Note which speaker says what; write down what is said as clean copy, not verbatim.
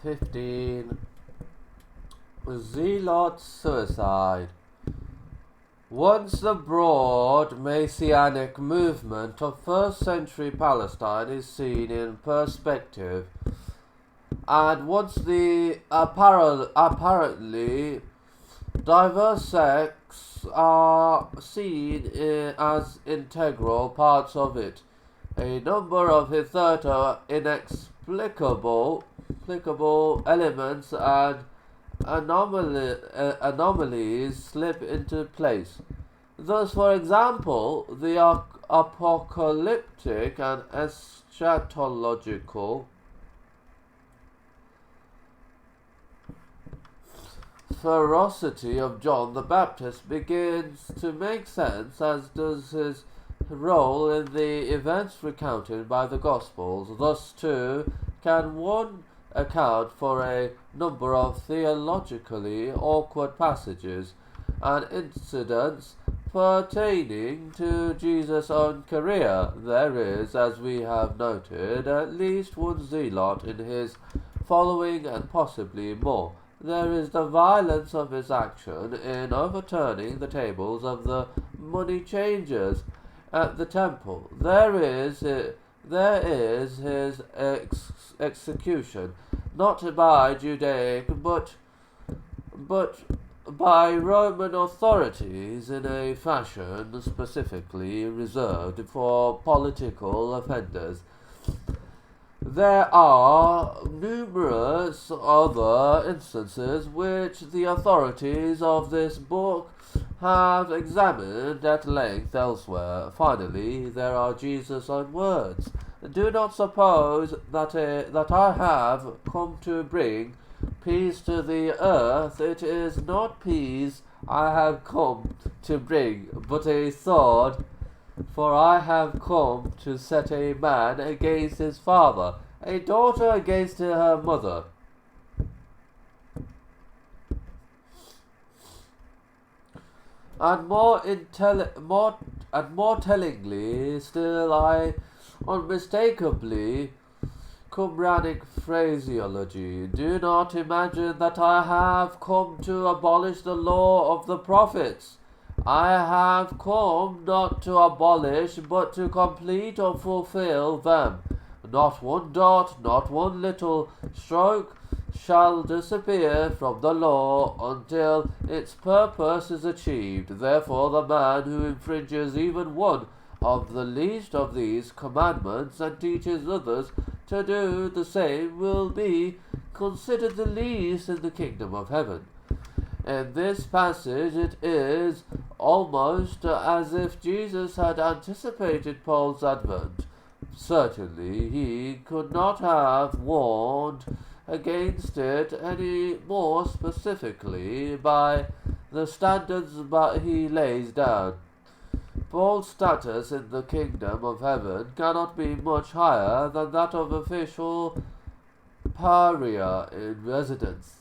Speaker 1: 15. Zealot suicide. Once the broad Messianic movement of first century Palestine is seen in perspective, and once the apparently diverse sects are seen as integral parts of it, a number of hitherto inexplicable elements and anomalies slip into place. Thus, for example, the apocalyptic and eschatological ferocity of John the Baptist begins to make sense, as does his role in the events recounted by the Gospels. Thus, too, can one account for a number of theologically awkward passages and incidents pertaining to Jesus' own career. There is, as we have noted, at least one zealot in his following, and possibly more. There is the violence of his action in overturning the tables of the money changers at the temple. There is his execution, not by Judaic but by Roman authorities, in a fashion specifically reserved for political offenders. There are numerous other instances which the authorities of this book have examined at length elsewhere. Finally, there are Jesus' own words. Do not suppose that I have come to bring peace to the earth. It is not peace I have come to bring, but a sword. For I have come to set a man against his father, a daughter against her mother, and more tellingly still, I unmistakably Qumranic phraseology. Do not imagine that I have come to abolish the law of the prophets. I have come not to abolish, but to complete or fulfill them. Not one dot, not one little stroke shall disappear from the law until its purpose is achieved. Therefore, the man who infringes even one of the least of these commandments and teaches others to do the same will be considered the least in the kingdom of heaven. In this passage, it is almost as if Jesus had anticipated Paul's advent. Certainly, he could not have warned against it any more specifically by the standards he lays down. Paul's status in the kingdom of heaven cannot be much higher than that of official pariah in residence.